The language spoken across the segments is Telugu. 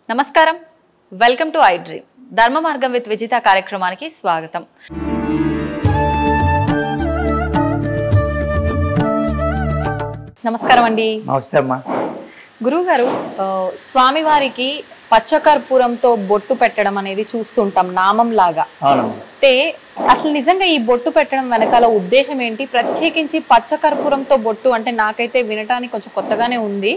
నమస్కారం, వెల్కమ్ టు ఐ డ్రీమ్ ధర్మ మార్గం విత్ విజిత కార్యక్రమానికి స్వాగతం. నమస్కారం అండి. నమస్తే అమ్మా. గురువు గారు, స్వామివారికి పచ్చకర్పూరంతో బొట్టు పెట్టడం అనేది చూస్తుంటాం నామం లాగా. అంటే అసలు నిజంగా ఈ బొట్టు పెట్టడం వెనకాల ఉద్దేశం ఏంటి? ప్రత్యేకించి పచ్చకర్పూరంతో బొట్టు అంటే నాకైతే వినటానికి కొంచెం కొత్తగానే ఉంది.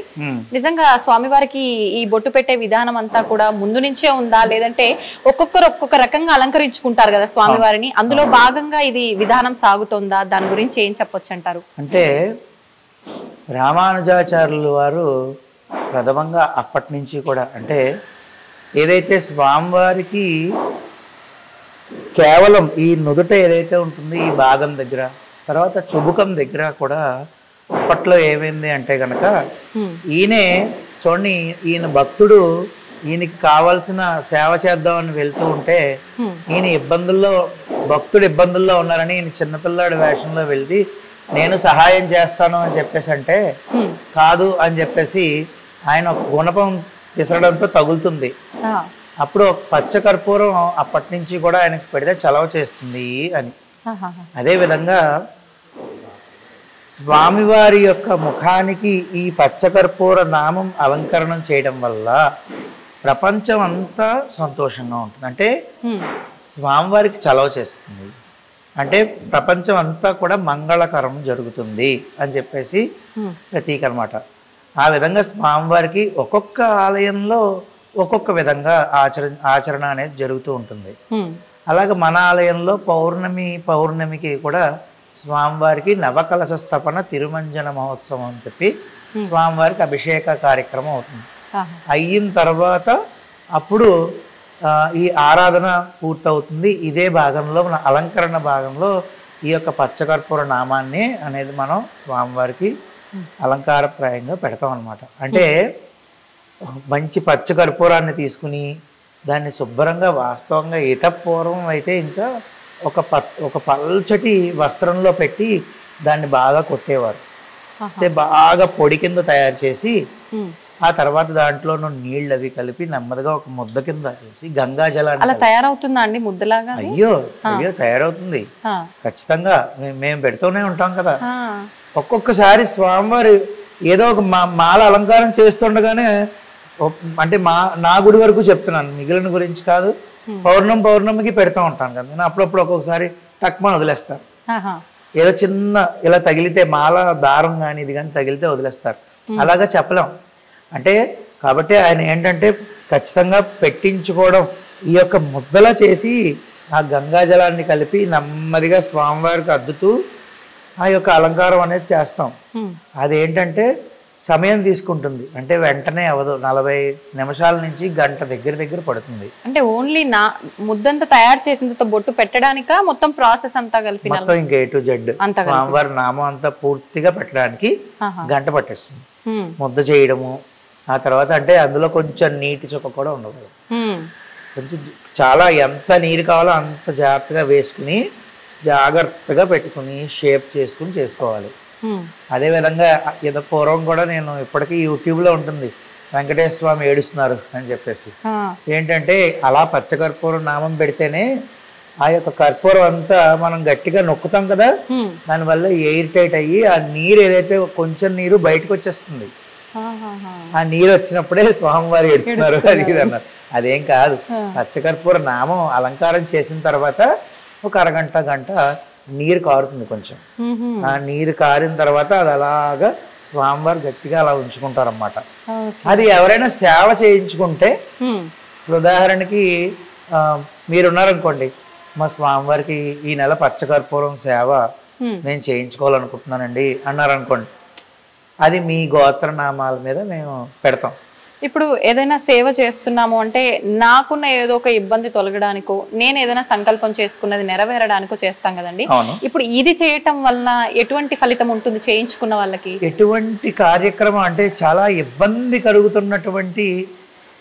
నిజంగా స్వామివారికి ఈ బొట్టు పెట్టే విధానం అంతా కూడా ముందు నుంచే ఉందా, లేదంటే ఒక్కొక్కరు ఒక్కొక్క రకంగా అలంకరించుకుంటారు కదా స్వామివారిని, అందులో భాగంగా ఇది విధానం సాగుతుందా? దాని గురించి ఏం చెప్పొచ్చు అంటారు? అంటే రామానుజాచార్యులు వారు ప్రథమంగా అప్పటి నుంచి కూడా అంటే ఏదైతే స్వామివారికి కేవలం ఈ నుదుట ఏదైతే ఉంటుందో ఈ భాగం దగ్గర, తర్వాత చుబుకం దగ్గర కూడా అప్పట్లో ఏమైంది అంటే కనుక ఈయనే చూడండి, ఈయన భక్తుడు ఈయనకి కావాల్సిన సేవ చేద్దామని వెళ్తూ ఉంటే ఈయన భక్తుడు ఇబ్బందుల్లో ఉన్నారని ఈయన చిన్నపిల్లాడి వేషంలో వెళ్తే నేను సహాయం చేస్తాను అని చెప్పేసి అంటే కాదు అని చెప్పేసి ఆయన ఒక గుణపం విసరడంతో తగులుతుంది. అప్పుడు పచ్చకర్పూరం అప్పటి నుంచి కూడా ఆయనకు పెడితే చలవ చేస్తుంది అని. అదేవిధంగా స్వామివారి యొక్క ముఖానికి ఈ పచ్చకర్పూర నామం అలంకరణం చేయడం వల్ల ప్రపంచం అంతా సంతోషంగా ఉంటుంది. అంటే స్వామివారికి చలవ చేస్తుంది అంటే ప్రపంచం అంతా కూడా మంగళకరం జరుగుతుంది అని చెప్పేసి ప్రతీక అన్నమాట. ఆ విధంగా స్వామివారికి ఒక్కొక్క ఆలయంలో ఒక్కొక్క విధంగా ఆచరణ అనేది జరుగుతూ ఉంటుంది. అలాగే మన ఆలయంలో పౌర్ణమికి కూడా స్వామివారికి నవకలశ స్థాపన తిరుమంజన మహోత్సవం అని చెప్పి స్వామివారికి అభిషేక కార్యక్రమం అవుతుంది. అయిన తర్వాత అప్పుడు ఈ ఆరాధన పూర్తవుతుంది. ఇదే భాగంలో మన అలంకరణ భాగంలో ఈ యొక్క పచ్చకర్పూర నామాన్ని అనేది మనం స్వామివారికి అలంకారప్రాయంగా పెడతాం అన్నమాట. అంటే మంచి పచ్చకర్పూరాన్ని తీసుకుని దాన్ని శుభ్రంగా వాస్తవంగా పూర్వం అయితే ఇంకా ఒక పల్చటి వస్త్రంలో పెట్టి దాన్ని బాగా కొట్టేవారు. అంటే బాగా పొడి కింద తయారు చేసి ఆ తర్వాత దాంట్లో నీళ్ళు అవి కలిపి నెమ్మదిగా ఒక ముద్ద కింద చేసి గంగా జలాన్ని అలా తయారవుతుందా అండి ముద్దలాగా? అయ్యో తయారవుతుంది ఖచ్చితంగా. మేము పెడుతూనే ఉంటాం కదా. ఒక్కొక్కసారి స్వామివారి ఏదో ఒక మాల అలంకారం చేస్తుండగానే అంటే నా గుడి వరకు చెప్తున్నాను, మిగిలిన గురించి కాదు. పౌర్ణమికి పెడతా ఉంటాను కదా నేను. అప్పుడప్పుడు ఒక్కొక్కసారి టక్మని వదిలేస్తారు. ఏదో చిన్న ఇలా తగిలితే మాల దారం కానీ ఇది కానీ తగిలితే వదిలేస్తారు. అలాగా చెప్పలేం. అంటే కాబట్టి ఆయన ఏంటంటే ఖచ్చితంగా పెట్టించుకోవడం, ఈ యొక్క ముద్దలా చేసి ఆ గంగా జలాన్ని కలిపి నెమ్మదిగా స్వామివారికి అద్దుతూ ఆ యొక్క అలంకారం అనేది చేస్తాం. అదేంటంటే సమయం తీసుకుంటుంది. అంటే వెంటనే అవదు, 40 నిమిషాల నుంచి గంట దగ్గర పడుతుంది. అంటే ఓన్లీ ముద్దంతా తయారు చేసిన బొట్టు పెట్టడానిక మొత్తం ప్రాసెస్ అంతా కలిపి మొత్తం ఇంకా A to Z స్వామివారి నామం అంతా పూర్తిగా పెట్టడానికి గంట పట్టేస్తుంది. ముద్ద చేయడము, ఆ తర్వాత అంటే అందులో కొంచెం నీటి చుక్క కూడా ఉండదు. కొంచెం చాలా ఎంత నీరు కావాలో అంత జాగ్రత్తగా వేసుకుని జాగ్రత్తగా పెట్టుకుని షేప్ చేసుకుని చేసుకోవాలి. అదేవిధంగా ఏదో పూర్వం కూడా నేను ఇప్పటికీ యూట్యూబ్లో ఉంటుంది వెంకటేశ్వర స్వామి ఏడుస్తున్నారు అని చెప్పేసి. ఏంటంటే అలా పచ్చకర్పూరం నామం పెడితేనే ఆ యొక్క కర్పూరం అంతా మనం గట్టిగా నొక్కుతాం కదా, దానివల్ల ఎయిర్ టైట్ అయ్యి ఆ నీరు ఏదైతే కొంచెం నీరు బయటకు వచ్చేస్తుంది. ఆ నీరు వచ్చినప్పుడే స్వామివారు ఎడుతున్నారు అది ఇది అన్నారు. అదేం కాదు. పచ్చకర్పూర నామం అలంకారం చేసిన తర్వాత ఒక గంట నీరు కారుతుంది కొంచెం. ఆ నీరు కారిన తర్వాత అది అలాగా స్వామివారు గట్టిగా అలా ఉంచుకుంటారన్నమాట. అది ఎవరైనా సేవ చేయించుకుంటే, ఉదాహరణకి మీరున్నారనుకోండి, మా స్వామివారికి ఈ నెల పచ్చకర్పూరం సేవ నేను చేయించుకోవాలనుకుంటున్నానండి అన్నారనుకోండి, అది మీ గోత్రనామాల మీద మేము పెడతాం. ఇప్పుడు ఏదైనా సేవ చేస్తున్నాము అంటే నాకున్న ఏదో ఒక ఇబ్బంది తొలగడానికో, నేను ఏదైనా సంకల్పం చేసుకున్నది నెరవేరడానికో చేస్తాం కదండి. ఇప్పుడు ఇది చేయటం వల్ల ఎటువంటి ఫలితం ఉంటుంది చేయించుకున్న వాళ్ళకి? ఎటువంటి కార్యక్రమం అంటే చాలా ఇబ్బంది కలుగుతున్నటువంటి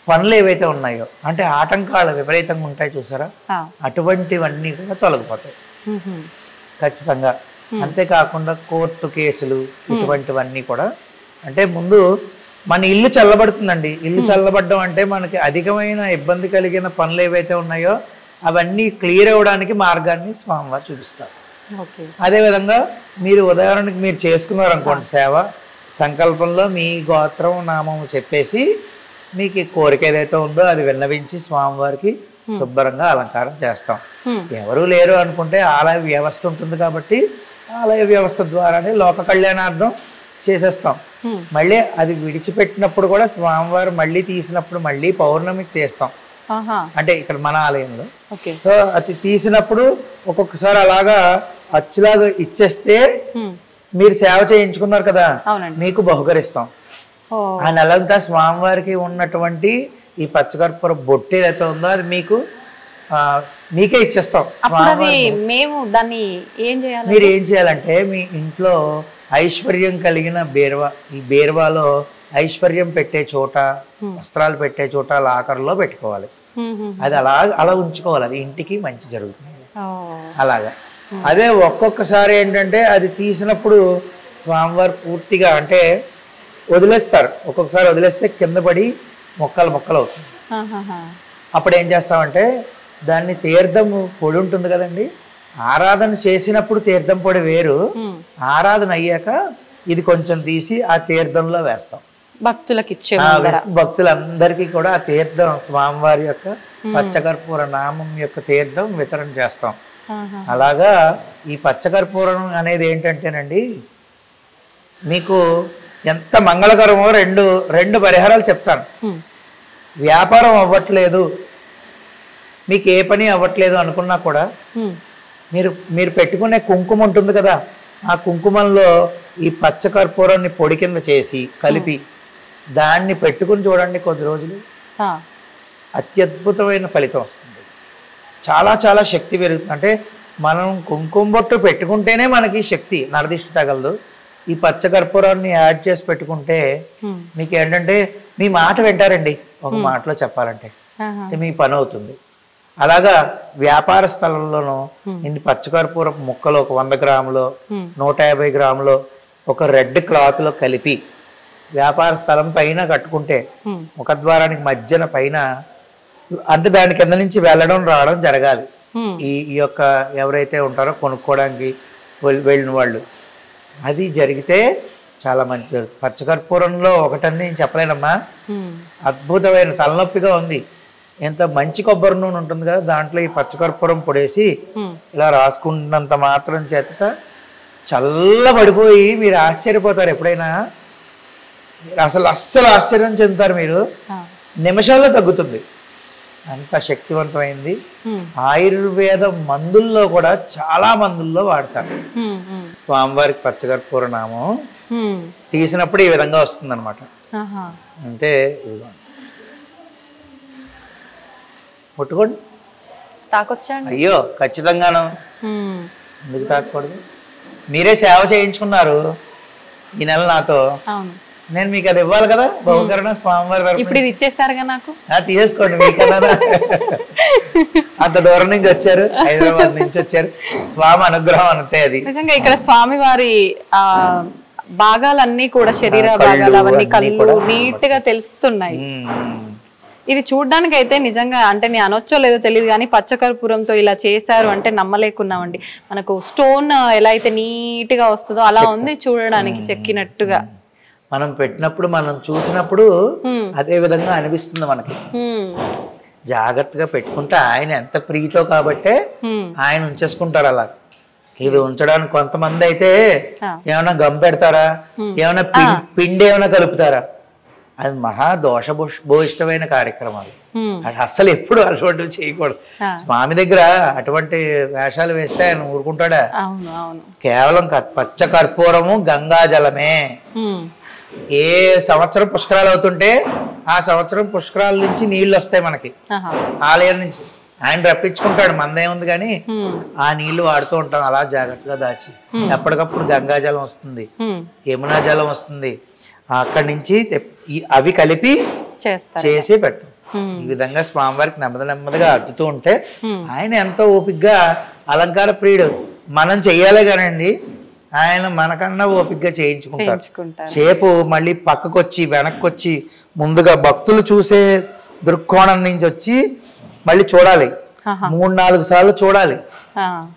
పనులు ఏవైతే ఉన్నాయో, అంటే ఆటంకాలు విపరీతంగా ఉంటాయి చూసారా, అటువంటివన్నీ కూడా తొలగిపోతాయి ఖచ్చితంగా. అంతేకాకుండా కోర్టు కేసులు ఇటువంటివన్నీ కూడా అంటే ముందు మన ఇల్లు చల్లబడుతుందండి. ఇల్లు చల్లబడడం అంటే మనకి అధికమైన ఇబ్బంది కలిగిన పనులు ఏవైతే ఉన్నాయో అవన్నీ క్లియర్ అవ్వడానికి మార్గాన్ని స్వామివారు చూపిస్తారు. అదేవిధంగా మీరు ఉదాహరణకి మీరు చేసుకున్నారు అనుకోండి సేవ, సంకల్పంలో మీ గోత్రం నామం చెప్పేసి మీకు కోరిక ఏదైతే ఉందో అది విన్నవించి స్వామివారికి శుభ్రంగా అలంకారం చేస్తాం. ఎవరు లేరు అనుకుంటే ఆలయ వ్యవస్థ ఉంటుంది కాబట్టి ఆలయ వ్యవస్థ ద్వారానే లోక కళ్యాణార్థం చేసేస్తాం. మళ్ళీ అది విడిచిపెట్టినప్పుడు కూడా స్వామివారు మళ్ళీ తీసినప్పుడు మళ్ళీ పౌర్ణమికి తీస్తాం. అంటే ఇక్కడ మన ఆలయంలో సో అది తీసినప్పుడు ఒక్కొక్కసారి అలాగా అచ్చులాగా ఇచ్చేస్తే మీరు సేవ చేయించుకున్నారు కదా మీకు బహుకరిస్తాం. ఆ నెలంతా స్వామివారికి ఉన్నటువంటి ఈ పచ్చకర్పూర బొట్టు ఏదైతే ఉందో అది మీకు మీకే ఇచ్చేస్తాం. మీరు ఏం చేయాలంటే మీ ఇంట్లో ఐశ్వర్యం కలిగిన బీరువా, ఈ బీరువాలో ఐశ్వర్యం పెట్టే చోట, వస్త్రాలు పెట్టే చోట లాకర్లో పెట్టుకోవాలి. అది అలా ఉంచుకోవాలి. అది ఇంటికి మంచి జరుగుతుంది అలాగా. అదే ఒక్కొక్కసారి ఏంటంటే అది తీసినప్పుడు స్వామివారు పూర్తిగా అంటే వదిలేస్తారు. ఒక్కొక్కసారి వదిలేస్తే కింద పడి మొక్కలు అవుతుంది. అప్పుడు ఏం చేస్తామంటే దాన్ని తీర్థం పొడి ఉంటుంది కదండి, ఆరాధన చేసినప్పుడు తీర్థం పొడి వేరు, ఆరాధన అయ్యాక ఇది కొంచెం తీసి ఆ తీర్థంలో వేస్తాం. భక్తులందరికీ కూడా ఆ తీర్థం స్వామివారి యొక్క పచ్చకర్పూర నామం యొక్క తీర్థం వితరణ చేస్తాం. అలాగా ఈ పచ్చకర్పూరం అనేది ఏంటంటేనండి మీకు ఎంత మంగళకరమో రెండు పరిహారాలు చెప్తాను. వ్యాపారం అవ్వట్లేదు, మీకు ఏ పని అవ్వట్లేదు అనుకున్నా కూడా మీరు పెట్టుకునే కుంకుమ ఉంటుంది కదా, ఆ కుంకుమంలో ఈ పచ్చకర్పూరాన్ని పొడి కింద చేసి కలిపి దాన్ని పెట్టుకుని చూడండి కొద్ది రోజులు, అత్యద్భుతమైన ఫలితం వస్తుంది. చాలా చాలా శక్తి పెరుగుతుంది. అంటే మనం కుంకుమ బొట్టు పెట్టుకుంటేనే మనకి శక్తి, నరదిష్టి తగలదు. ఈ పచ్చకర్పూరాన్ని యాడ్ చేసి పెట్టుకుంటే మీకు ఏంటంటే మీ మాట వింటారండి. ఒక మాటలో చెప్పాలంటే మీ పని అవుతుంది. అలాగా వ్యాపార స్థలంలోనూ ఇన్ని పచ్చకర్పూర ముక్కలు ఒక 100 గ్రాములు 150 గ్రాములు ఒక రెడ్ క్లాత్ లో కలిపి వ్యాపార స్థలం పైన కట్టుకుంటే ముఖద్వారానికి మధ్యన పైన, అంటే దాని కింద నుంచి వెళ్ళడం రావడం జరగాలి. ఈ యొక్క ఎవరైతే ఉంటారో కొనుక్కోవడానికి వెళ్ళిన వాళ్ళు, అది జరిగితే చాలా మంచిది. పచ్చకర్పూరంలో ఒకటని నేను చెప్పలేనమ్మా, అద్భుతమైన తలనొప్పిగా ఉంది. ఎంత మంచి కొబ్బరి నూనె ఉంటుంది కదా, దాంట్లో ఈ పచ్చకర్పూరం పొడేసి ఇలా రాసుకున్నంత మాత్రం చేత చల్లబడిపోయి మీరు ఆశ్చర్యపోతారు. ఎప్పుడైనా అస్సలు ఆశ్చర్యం చెందుతారు మీరు. నిమిషాల్లో తగ్గుతుంది, అంత శక్తివంతమైంది. ఆయుర్వేద మందుల్లో కూడా చాలా మందుల్లో వాడతారు. స్వామివారికి పచ్చకర్పూర నామం తీసినప్పుడు ఈ విధంగా వస్తుంది అనమాట. అంటే ముట్టుకోండి, తాకొచ్చండి. అయ్యో ఖచ్చితంగాను, ఎందుకు తాకూడదు? మీరే సేవ చేయించుకున్నారు ఈ నెల నాతో, నేను మీకు అది ఇవ్వాలి కదా బహుకరణ స్వామివారి తరపున. ఇప్పుడు ఇది ఇచ్చేసారుగా నాకు, తీసేసుకోండి. మీకన్నా అంత దూరం నుంచి వచ్చారు, హైదరాబాద్ నుంచి వచ్చారు, స్వామి అనుగ్రహం అంతే. అది నిజంగా ఇక్కడ స్వామివారి భాగాలన్నీ కూడా, శరీర భాగాలు అవన్నీ కళ్ళు నీట్ గా తెలుస్తున్నాయి. ఇది చూడడానికి అయితే నిజంగా అంటే నేను అనొచ్చో లేదో తెలియదు కానీ పచ్చకర్పూరంతో ఇలా చేశారు అంటే నమ్మలేకున్నామండి. మనకు స్టోన్ ఎలా అయితే నీట్ గా వస్తుందో అలా ఉంది చూడడానికి, చెక్కినట్టుగా. మనం పెట్టినప్పుడు మనం చూసినప్పుడు అదే విధంగా అనిపిస్తుంది మనకి. జాగ్రత్తగా పెట్టుకుంటే ఆయన ఎంత ప్రీతో కాబట్టే ఆయన ఉంచేసుకుంటారు అలా. ఇది ఉంచడానికి కొంతమంది అయితే ఏమైనా గమ్ పెడతారా, ఏమైనా పిండి ఏమైనా కలుపుతారా, అది మహా దోషభూయిష్టమైన కార్యక్రమాలు. అది అస్సలు ఎప్పుడు అటువంటివి చేయకూడదు. స్వామి దగ్గర అటువంటి వేషాలు వేస్తే ఆయన ఊరుకుంటాడా? కేవలం పచ్చ కర్పూరము గంగా జలమే. ఏ సంవత్సరం పుష్కరాలు అవుతుంటే ఆ సంవత్సరం పుష్కరాల నుంచి నీళ్లు వస్తాయి మనకి ఆలయం నుంచి. ఆయన రప్పించుకుంటాడు, మందేముంది కానీ ఆ నీళ్లు వాడుతూ ఉంటాం అలా జాగ్రత్తగా దాచి. ఎప్పటికప్పుడు గంగా జలం వస్తుంది, యమునా జలం వస్తుంది, అక్కడి నుంచి అవి కలిపి చేసి పెట్టు. ఈ విధంగా స్వామివారికి నెమ్మదిగా అద్దుతూ ఉంటే ఆయన ఎంతో ఓపికగా అలంకార ప్రియుడు. మనం చెయ్యాలే కానండి, ఆయన మనకన్నా ఓపికగా చేయించుకుంటారు. సేపు మళ్ళీ పక్కకు వచ్చి వెనక్కి వచ్చి ముందుగా భక్తులు చూసే దృక్కోణం నుంచి వచ్చి మళ్ళీ చూడాలి, 3-4 సార్లు చూడాలి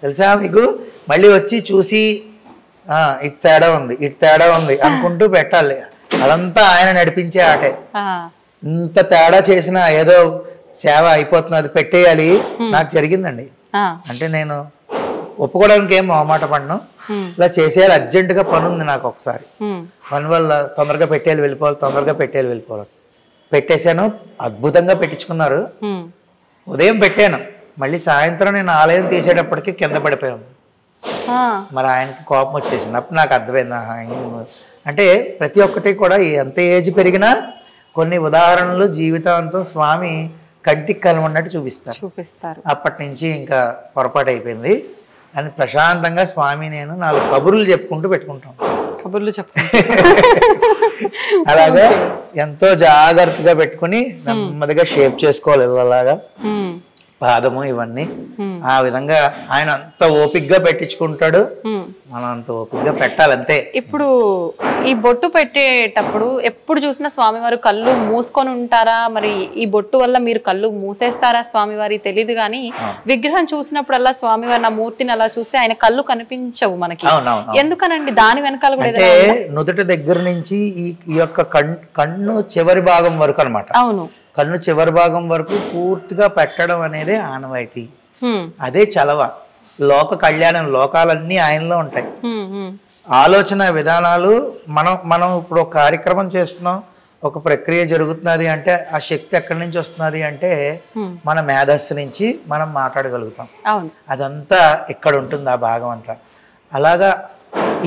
తెలుసా మీకు. మళ్ళీ వచ్చి చూసి ఇటు తేడా ఉంది ఇటు తేడా ఉంది అనుకుంటూ పెట్టాలి. అదంతా ఆయన నడిపించే ఆటే. ఇంత తేడా చేసినా ఏదో సేవ అయిపోతుంది అది పెట్టేయాలి. నాకు జరిగిందండి. అంటే నేను ఒప్పుకోవడానికి ఏం మొహమాట పడను, ఇలా చేసేయాలి, అర్జెంటుగా పని ఉంది నాకు. ఒకసారి పని వల్ల తొందరగా పెట్టేయాలి వెళ్ళిపోవాలి, తొందరగా పెట్టేయాలి వెళ్ళిపోవాలి. పెట్టేశాను, అద్భుతంగా పెట్టించుకున్నారు. ఉదయం పెట్టాను, మళ్ళీ సాయంత్రం నేను ఆలయం తీసేటప్పటికి కింద పడిపోయాను. మరి ఆయనకి కోపం వచ్చేసింది. అప్పుడు నాకు అర్థమైంది. అంటే ప్రతి ఒక్కటి కూడా ఎంత ఏజ్ పెరిగినా కొన్ని ఉదాహరణలు జీవితాంతం స్వామి కంటికి కనుమన్నట్టు చూపిస్తారు. అప్పటి నుంచి ఇంకా పొరపాటు అయిపోయింది అని ప్రశాంతంగా స్వామి నేను 4 కబుర్లు చెప్పుకుంటూ పెట్టుకుంటాం. అలాగా ఎంతో జాగ్రత్తగా పెట్టుకుని నెమ్మదిగా షేప్ చేసుకోవాలి ఇలాగా పాదము ఇవన్నీ. ఆ విధంగా ఆయన అంత ఓపిగ్గా పెట్టించుకుంటాడు, మనం అంత ఓపిగ్గా పెట్టాలి అంతే. ఇప్పుడు ఈ బొట్టు పెట్టేటప్పుడు ఎప్పుడు చూసినా స్వామివారు కళ్ళు మూసుకొని ఉంటారా? మరి ఈ బొట్టు వల్ల మీరు కళ్ళు మూసేస్తారా స్వామివారి తెలీదు, కానీ విగ్రహం చూసినప్పుడల్లా స్వామివారి నా మూర్తిని అలా చూస్తే ఆయన కళ్ళు కనిపించవు మనకి. ఎందుకనండి? దాని వెనకాల కూడా అంటే నుదుటి దగ్గర నుంచి ఈ యొక్క కన్ను చివరి భాగం వరకు అన్నమాట. అవును, కన్ను చివరి భాగం వరకు పూర్తిగా పెట్టడం అనేది ఆనవాయితీ. అదే చలవ. లోక కళ్యాణం, లోకాలన్నీ ఆయనలో ఉంటాయి. ఆలోచన విధానాలు మనం ఇప్పుడు ఒక కార్యక్రమం చేస్తున్నాం, ఒక ప్రక్రియ జరుగుతున్నది అంటే ఆ శక్తి ఎక్కడి నుంచి వస్తున్నది అంటే మన మేధస్సు నుంచి మనం మాట్లాడగలుగుతాం. అదంతా ఇక్కడ ఉంటుంది ఆ భాగం అంతా. అలాగా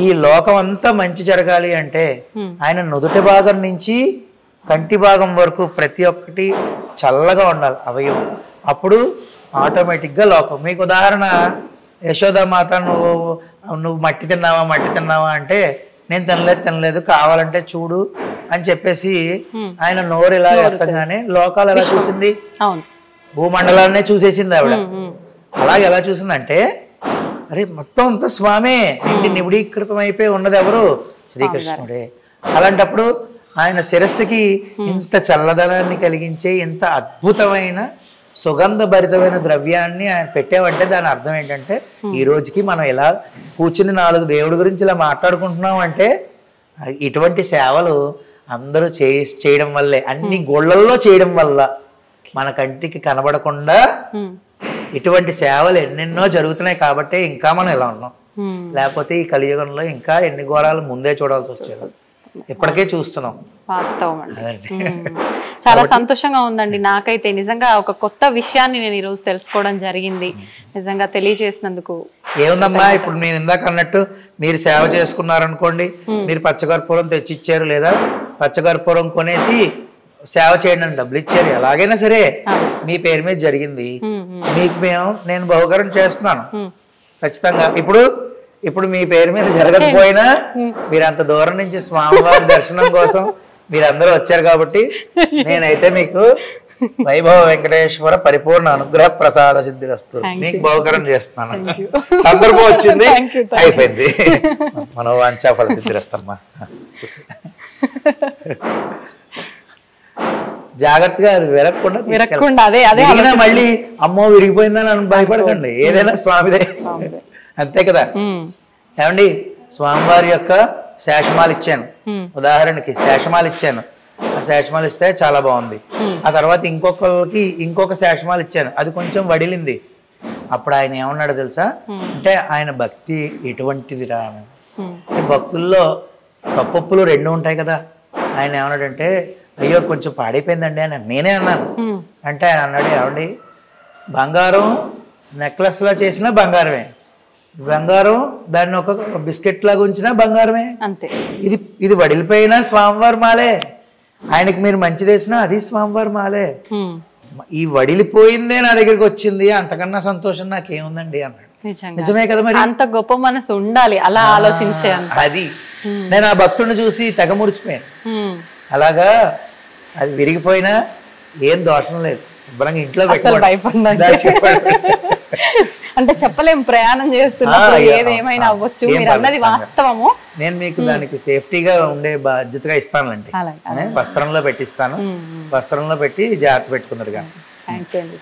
ఈ లోకం అంతా మంచి జరగాలి అంటే ఆయన నుదుటి భాగం నుంచి కంటి భాగం వరకు ప్రతి ఒక్కటి చల్లగా ఉండాలి అవయవం. అప్పుడు ఆటోమేటిక్గా లోకం. మీకు ఉదాహరణ, యశోదామాత నువ్వు మట్టి తిన్నావా అంటే నేను తినలేదు కావాలంటే చూడు అని చెప్పేసి ఆయన నోరు ఇలా ఎత్తగానే లోకాలు ఎలా చూసింది? భూమండలాన్నే చూసేసింది ఆవిడ. అలాగే ఎలా చూసిందంటే అరే మొత్తం అంతా స్వామే నిబిడీకృతం అయిపోయి ఉన్నది ఎవరు? శ్రీకృష్ణుడే. అలాంటప్పుడు ఆయన శిరస్సుకి ఇంత చల్లదనాన్ని కలిగించే ఇంత అద్భుతమైన సుగంధభరితమైన ద్రవ్యాన్ని ఆయన పెట్టామంటే దాని అర్థం ఏంటంటే ఈ రోజుకి మనం ఇలా కూర్చుని 4 దేవుడి గురించి ఇలా మాట్లాడుకుంటున్నాం అంటే ఇటువంటి సేవలు అందరూ చేయడం వల్లే, అన్ని గోళ్లల్లో చేయడం వల్ల మన కంటికి కనబడకుండా ఇటువంటి సేవలు ఎన్నెన్నో జరుగుతున్నాయి కాబట్టి ఇంకా మనం ఇలా ఉన్నాం. లేకపోతే ఈ కలియుగంలో ఇంకా ఎన్ని ఘోరాలు ముందే చూడాల్సి వచ్చేది. ఇప్పటికే చూస్తున్నాం. వాస్తవం అండి. చాలా సంతోషంగా ఉందండి. నాకైతే నిజంగా ఒక కొత్త విషయాన్ని నేను ఈరోజు తెలుసుకోవడం జరిగింది. నిజంగా తెలియజేసినందుకు. ఏముందమ్మా, ఇప్పుడు నేను ఇందాక అన్నట్టు మీరు సేవ చేసుకున్నారనుకోండి, మీరు పచ్చకర్పూరం తెచ్చిచ్చారు లేదా పచ్చకర్పూరం కొనేసి సేవ చేయండి అని డబ్బులు ఇచ్చారు, ఎలాగైనా సరే మీ పేరు మీద జరిగింది. మీకు నేను బహుకరణ చేస్తున్నాను ఖచ్చితంగా. ఇప్పుడు మీ పేరు మీద జరగకపోయినా మీరు అంత దూరం నుంచి స్వామివారి దర్శనం కోసం మీరందరూ వచ్చారు కాబట్టి నేనైతే మీకు వైభవ వెంకటేశ్వర పరిపూర్ణ అనుగ్రహ ప్రసాద సిద్ధిరస్తు మీకు బహుకరణ చేస్తున్నాను. సందర్భం వచ్చింది, అయిపోయింది. మనోవాంఛా ఫల సిద్ధిరస్తమ్మా. జాగ్రత్తగా అది విరగకుండా మళ్ళీ అమ్మో విరిగిపోయిందని భయపడకండి. ఏదైనా స్వామిదే, అంతే కదా. ఏమండి, స్వామివారి యొక్క శేషమాలు ఇచ్చాను, ఉదాహరణకి శేషమాలు ఇచ్చాను. ఆ శేషమాలు ఇస్తే చాలా బాగుంది. ఆ తర్వాత ఇంకొకరికి ఇంకొక శేషమాలు ఇచ్చాను, అది కొంచెం వడిలింది. అప్పుడు ఆయన ఏమన్నాడు తెలుసా? అంటే ఆయన భక్తి ఎటువంటిది రా. భక్తుల్లో తప్పొప్పులు 2 ఉంటాయి కదా. ఆయన ఏమన్నాడంటే అయ్యో కొంచెం పాడైపోయిందండి అని నేనే అన్నాను. అంటే ఆయన అన్నాడు, ఏమండి బంగారం నెక్లెస్లా చేసినా బంగారమే, బంగారం దాన్ని ఒక బిస్కెట్ లాగా ఉంచినా బంగారమే. అంతే. ఇది వడిలిపోయినా స్వామివారి మాలే, ఆయనకి మీరు మంచి చేసినా అది స్వామివారి మాలే. ఈ వడిలిపోయిందే నా దగ్గరికి వచ్చింది, అంతకన్నా సంతోషం నాకేముందండి అన్నాడు. నిజమే కదా మరి. అంత గొప్ప మనసు ఉండాలి అలా ఆలోచించే. అది నేను ఆ భక్తుడిని చూసి తెగ ముడిచిపోయాను. అలాగా అది విరిగిపోయినా ఏం దోషం లేదు, శుభ్రంగా ఇంట్లో భయపడ్డా. అంటే చెప్పలేం, ప్రయాణం చేస్తున్నప్పుడు ఏదేమైనా అవ్వచ్చు. మీరు అన్నది వాస్తవము. నేను మీకు దానికి సేఫ్టీగా ఉండే బాధ్యతగా ఇస్తానండి. వస్త్రంలో పెట్టిస్తాను, వస్త్రంలో పెట్టి జాగ్రత్త పెట్టుకున్నారుగా. థ్యాంక్ యూ అండి.